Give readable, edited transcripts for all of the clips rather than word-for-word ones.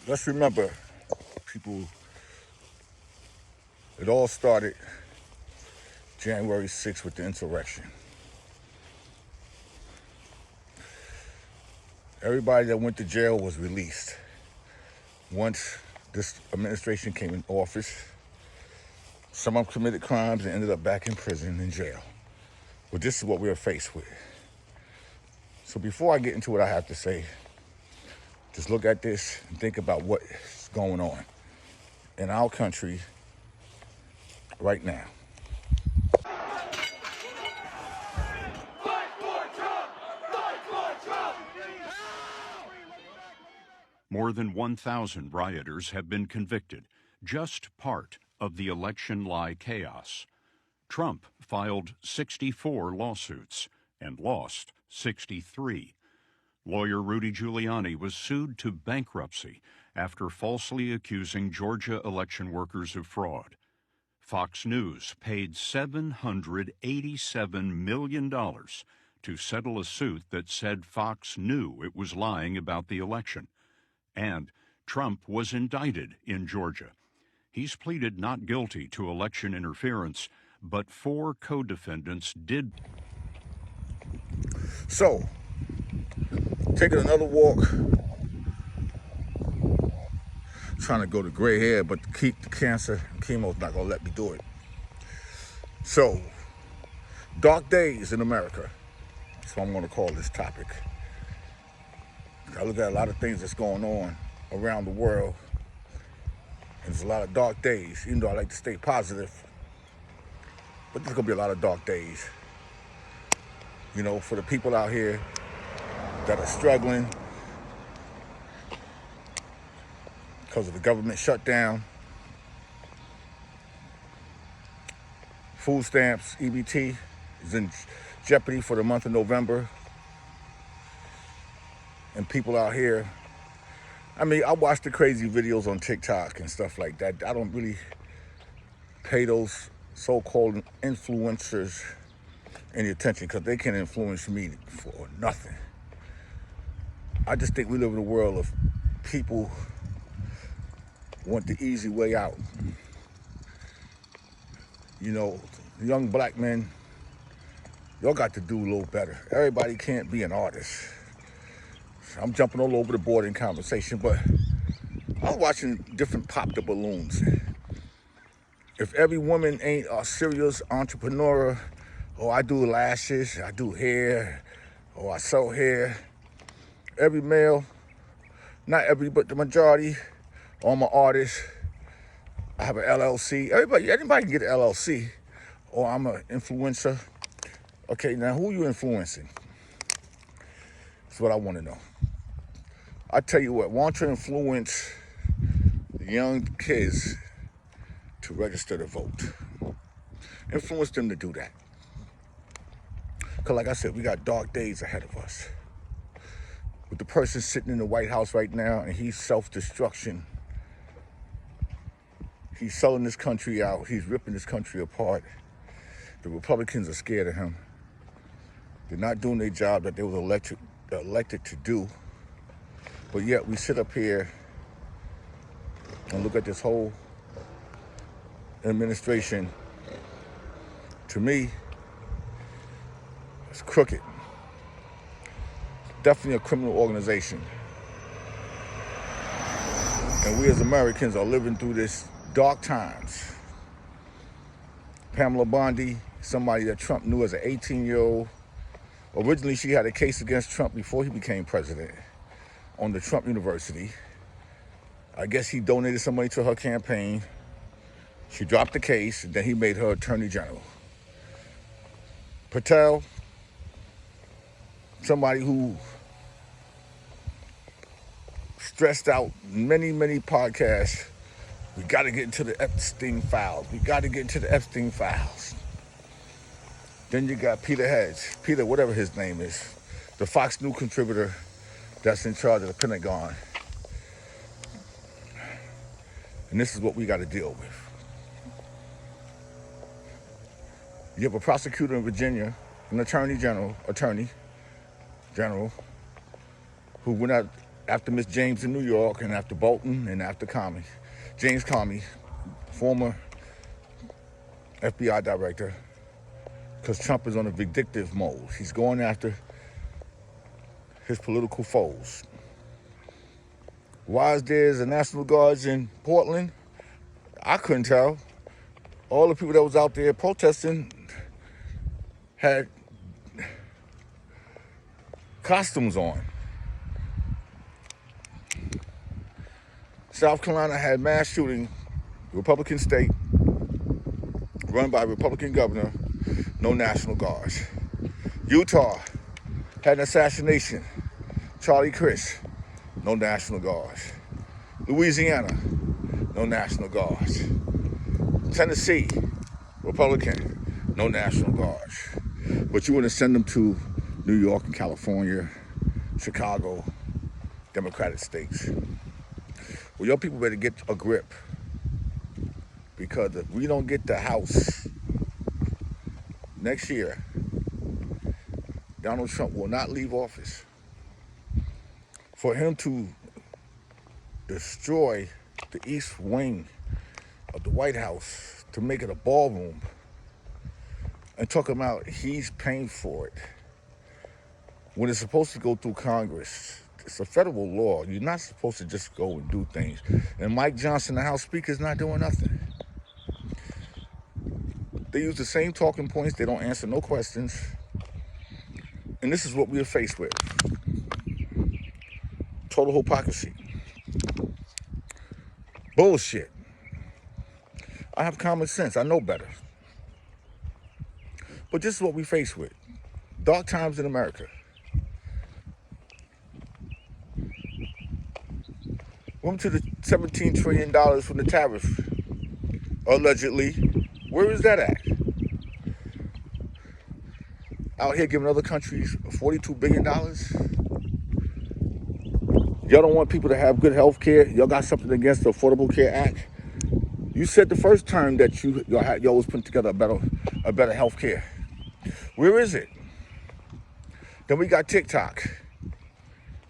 Let's remember, people, it all started January 6th with the insurrection. Everybody that went to jail was released. Once this administration came in office, some of them committed crimes and ended up back in prison and jail. But this is what we're faced with. So before I get into what I have to say, just look at this and think about what's going on in our country right now. More than 1,000 rioters have been convicted, just part of the election lie chaos. Trump filed 64 lawsuits and lost 63. Lawyer Rudy Giuliani was sued to bankruptcy after falsely accusing Georgia election workers of fraud. Fox News paid $787 million to settle a suit that said Fox knew it was lying about the election. And Trump was indicted in Georgia. He's pleaded not guilty to election interference, but 4 co-defendants did. So, taking another walk, trying to go to gray hair, but to keep the cancer, chemo's not gonna let me do it. So, dark days in America. That's what I'm gonna call this topic. I look at a lot of things that's going on around the world, and there's a lot of dark days, even though I like to stay positive. But there's gonna be a lot of dark days. You know, for the people out here that are struggling because of the government shutdown, food stamps, EBT is in jeopardy for the month of November. And people out here, I mean, I watch the crazy videos on TikTok and stuff like that. I don't really pay those so-called influencers any attention because they can't influence me for nothing. I just think we live in a world of people want the easy way out. You know, young black men, y'all got to do a little better. Everybody can't be an artist. I'm jumping all over the board in conversation, but I'm watching different pop the balloons. If every woman ain't a serious entrepreneur, or I do lashes, I do hair, or I sew hair, every male, not every, but the majority, I'm an artist, I have an LLC. Anybody can get an LLC, or I'm an influencer. Okay, now who you influencing? That's what I want to know. I tell you what, want to influence the young kids to register to vote. Influence them to do that. Because like I said, we got dark days ahead of us. With the person sitting in the White House right now, and he's self-destruction. He's selling this country out. He's ripping this country apart. The Republicans are scared of him. They're not doing their job that they were elected to do. But yet we sit up here and look at this whole administration. To me, it's crooked. Definitely a criminal organization. And we as Americans are living through this dark times. Pamela Bondi, somebody that Trump knew as an 18-year-old. Originally, she had a case against Trump before he became president on the Trump University. I guess he donated some money to her campaign. She dropped the case, and then he made her attorney general. Patel, somebody who stressed out many, many podcasts. We got to get into the Epstein files. We got to get into the Epstein files. Then you got Peter Hedge, Peter, whatever his name is, the Fox News contributor that's in charge of the Pentagon. And this is what we got to deal with. You have a prosecutor in Virginia, an attorney general, who went out after Miss James in New York, and after Bolton, and after Comey. James Comey, former FBI director, because Trump is on a vindictive mode. He's going after his political foes. Why is there a National Guards in Portland? I couldn't tell. All the people that was out there protesting had costumes on. South Carolina had mass shooting, Republican state, run by a Republican governor, no National Guards. Utah had an assassination, Charlie Crist, no National Guards. Louisiana, no National Guards. Tennessee, Republican, no National Guards. But you want to send them to New York and California, Chicago, Democratic states. Well, your people better get a grip, because if we don't get the House next year, Donald Trump will not leave office. For him to destroy the East Wing of the White House to make it a ballroom and talk about he's paying for it when it's supposed to go through Congress. It's a federal law. You're not supposed to just go and do things. And Mike Johnson, the House Speaker, is not doing nothing. They use the same talking points. They don't answer no questions. And this is what we are faced with. Total hypocrisy. Bullshit. I have common sense. I know better. But this is what we face with. Dark times in America. Went to the $17 trillion from the tariff, allegedly. Where is that at? Out here giving other countries $42 billion? Y'all don't want people to have good health care? Y'all got something against the Affordable Care Act? You said the first time that y'all was putting together a better health care. Where is it? Then we got TikTok.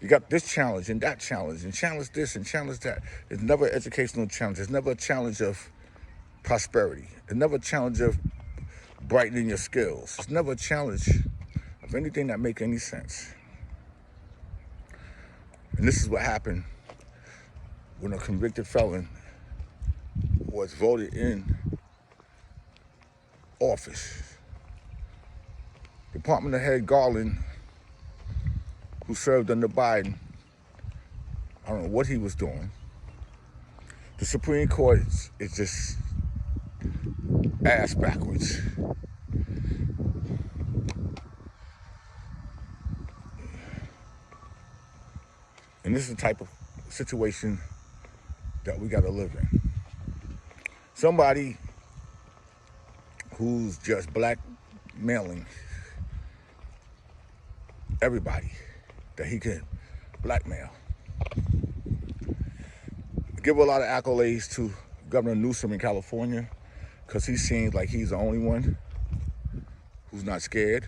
You got this challenge and that challenge, and challenge this and challenge that. It's never an educational challenge. It's never a challenge of prosperity. It's never a challenge of brightening your skills. It's never a challenge of anything that makes any sense. And this is what happened when a convicted felon was voted in office. Department Head Garland, who served under Biden, I don't know what he was doing. The Supreme Court is just ass backwards. And this is the type of situation that we got to live in. Somebody who's just blackmailing everybody that he can blackmail. Give a lot of accolades to Governor Newsom in California, because he seems like he's the only one who's not scared.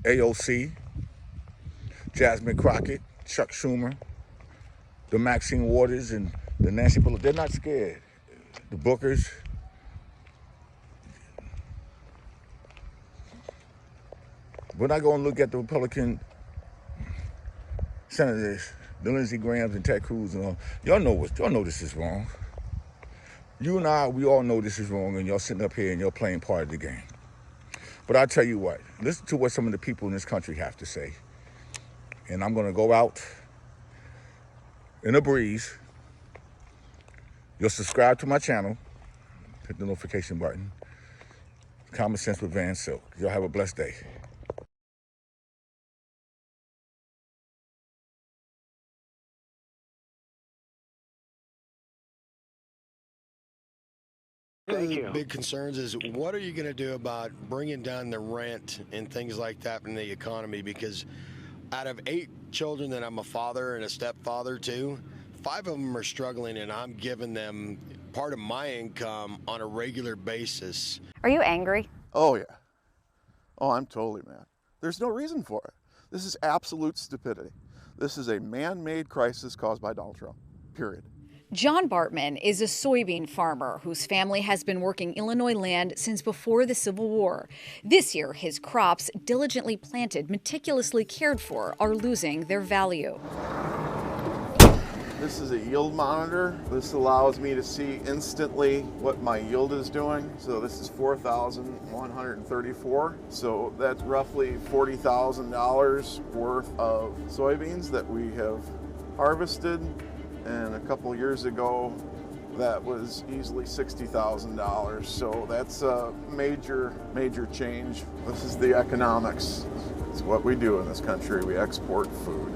AOC, Jasmine Crockett, Chuck Schumer, the Maxine Waters, and the Nancy Pelosi, they're not scared. The Bookers. When I go and look at the Republican senators, the Lindsey Grahams and Ted Cruz and all, y'all know this is wrong. You and I, we all know this is wrong, and y'all sitting up here and y'all playing part of the game. But I tell you what, listen to what some of the people in this country have to say. And I'm gonna go out in a breeze. You'll subscribe to my channel, hit the notification button. Common Sense with Van Silk. Y'all have a blessed day. One of the big concerns is, what are you going to do about bringing down the rent and things like that in the economy? Because out of 8 children that I'm a father and a stepfather to, 5 of them are struggling, and I'm giving them part of my income on a regular basis. Are you angry? Oh, yeah. Oh, I'm totally mad. There's no reason for it. This is absolute stupidity. This is a man-made crisis caused by Donald Trump, period. John Bartman is a soybean farmer whose family has been working Illinois land since before the Civil War. This year, his crops, diligently planted, meticulously cared for, are losing their value. This is a yield monitor. This allows me to see instantly what my yield is doing. So this is 4,134. So that's roughly $40,000 worth of soybeans that we have harvested. And a couple years ago, that was easily $60,000. So that's a major change. This is the economics. It's what we do in this country. We export food.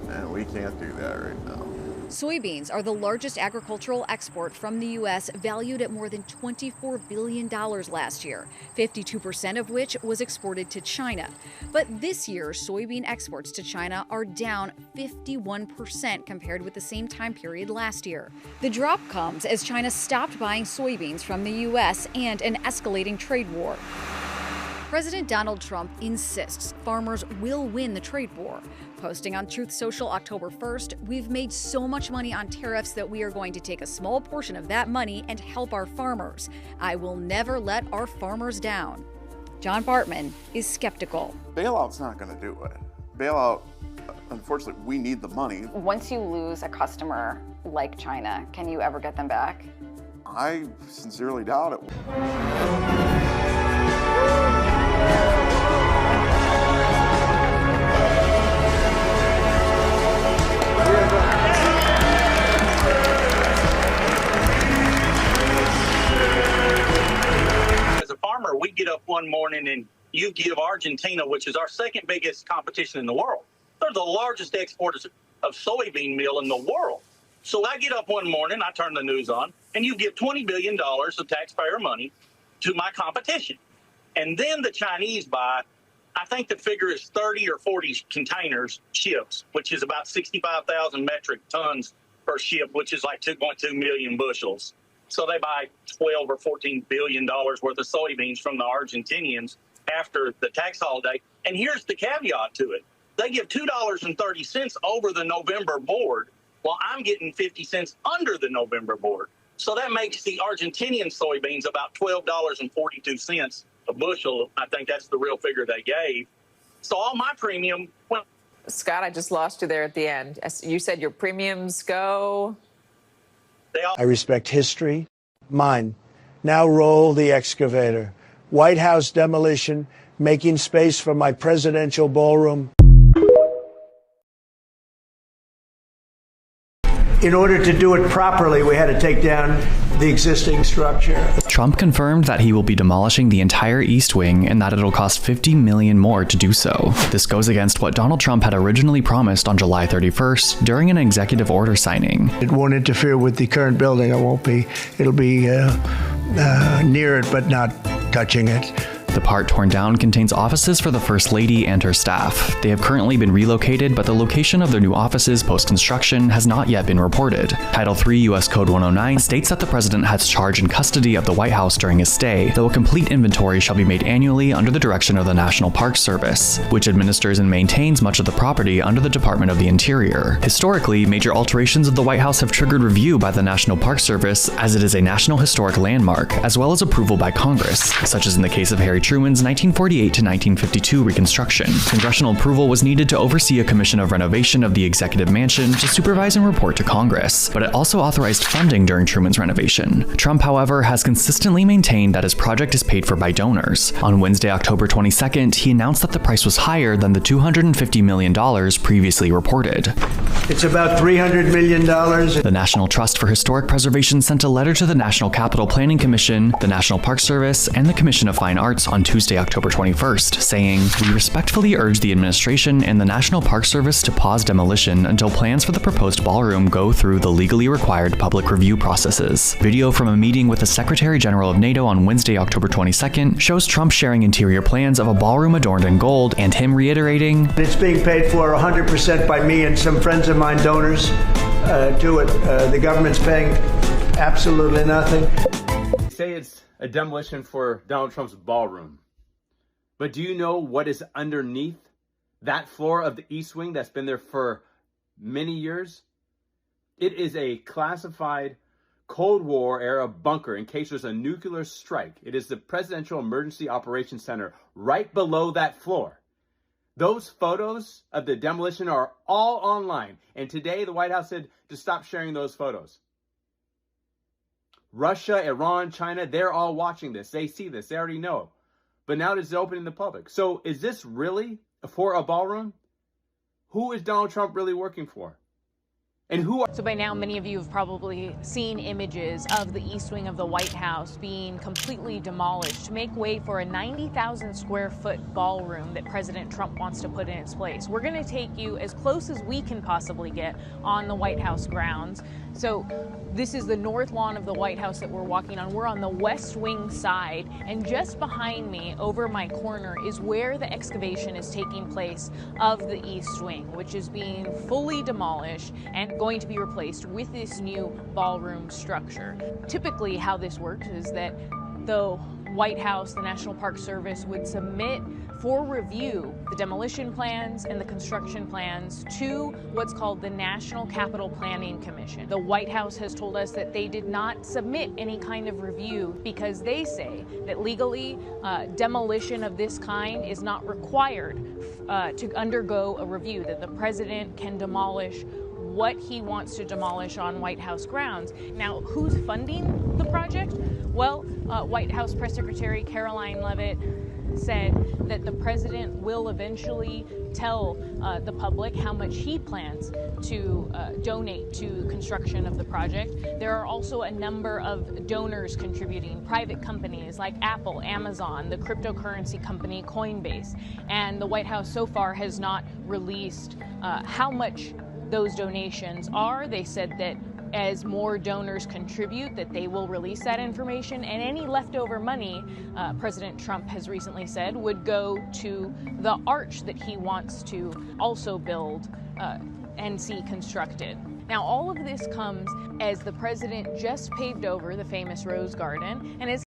And we can't do that right now. Soybeans are the largest agricultural export from the U.S., valued at more than $24 billion last year, 52% of which was exported to China. But this year, soybean exports to China are down 51% compared with the same time period last year. The drop comes as China stopped buying soybeans from the U.S. and an escalating trade war. President Donald Trump insists farmers will win the trade war. Posting on Truth Social October 1st, "We've made so much money on tariffs that we are going to take a small portion of that money and help our farmers. I will never let our farmers down." John Bartman is skeptical. Bailout's not going to do it. Bailout, unfortunately, we need the money. Once you lose a customer like China, can you ever get them back? I sincerely doubt it. As a farmer, we get up one morning and you give Argentina, which is our second biggest competition in the world. They're the largest exporters of soybean meal in the world. So I get up one morning, I turn the news on, and you give $20 billion of taxpayer money to my competition. And then the Chinese buy, I think the figure is 30 or 40 containers, ships, which is about 65,000 metric tons per ship, which is like 2.2 million bushels. So they buy 12 or 14 billion dollars worth of soybeans from the Argentinians after the tax holiday. And here's the caveat to it. They give $2.30 over the November board, while I'm getting 50 cents under the November board. So that makes the Argentinian soybeans about $12.42 a bushel. I think that's the real figure they gave. So all my premium went. Scott, I just lost you there at the end. You said your premiums go. I respect history. Mine. Now roll the excavator. White House demolition, making space for my presidential ballroom. In order to do it properly, we had to take down the existing structure. Trump confirmed that he will be demolishing the entire East Wing and that it'll cost $50 million more to do so. This goes against what Donald Trump had originally promised on July 31st during an executive order signing. It won't interfere with the current building. It'll be near it, but not touching it. The part torn down contains offices for the First Lady and her staff. They have currently been relocated, but the location of their new offices post-construction has not yet been reported. Title III U.S. Code 109 states that the president has charge and custody of the White House during his stay, though a complete inventory shall be made annually under the direction of the National Park Service, which administers and maintains much of the property under the Department of the Interior. Historically, major alterations of the White House have triggered review by the National Park Service, as it is a National Historic Landmark, as well as approval by Congress, such as in the case of Harry Truman's 1948 to 1952 reconstruction. Congressional approval was needed to oversee a commission of renovation of the Executive Mansion to supervise and report to Congress, but it also authorized funding during Truman's renovation. Trump, however, has consistently maintained that his project is paid for by donors. On Wednesday, October 22nd, he announced that the price was higher than the $250 million previously reported. It's about $300 million. The National Trust for Historic Preservation sent a letter to the National Capital Planning Commission, the National Park Service, and the Commission of Fine Arts on Tuesday, October 21st, saying, "We respectfully urge the administration and the National Park Service to pause demolition until plans for the proposed ballroom go through the legally required public review processes." Video from a meeting with the Secretary General of NATO on Wednesday, October 22nd, shows Trump sharing interior plans of a ballroom adorned in gold and him reiterating, "It's being paid for 100% by me and some friends of mine, donors to it. The government's paying absolutely nothing." Say it's a demolition for Donald Trump's ballroom. But do you know what is underneath that floor of the East Wing that's been there for many years, it is a classified Cold War era bunker in case there's a nuclear strike. It is the Presidential Emergency Operations Center right below that floor. Those photos of the demolition are all online. And today the White House said to stop sharing those photos. Russia, Iran, China, they're all watching this. They see this. They already know. But now it's open in the public. So is this really for a ballroom? Who is Donald Trump really working for? And who are... So by now, many of you have probably seen images of the East Wing of the White House being completely demolished to make way for a 90,000 square foot ballroom that President Trump wants to put in its place. We're going to take you as close as we can possibly get on the White House grounds. So this is the north lawn of the White House that we're walking on. We're on the West Wing side, and just behind me, over my corner, is where the excavation is taking place of the East Wing, which is being fully demolished and going to be replaced with this new ballroom structure. Typically, how this works is that the White House, the National Park Service, would submit for review the demolition plans and the construction plans to what's called the National Capital Planning Commission. The White House has told us that they did not submit any kind of review because they say that legally demolition of this kind is not required to undergo a review, that the president can demolish what he wants to demolish on White House grounds. Now, who's funding the project? Well, White House Press Secretary Caroline Leavitt said that the president will eventually tell the public how much he plans to donate to construction of the project. There are also a number of donors contributing, private companies like Apple, Amazon, the cryptocurrency company Coinbase, and the White House so far has not released how much those donations are. They said that as more donors contribute, that they will release that information, and any leftover money, President Trump has recently said, would go to the arch that he wants to also build and see constructed. Now, all of this comes as the president just paved over the famous Rose Garden, and as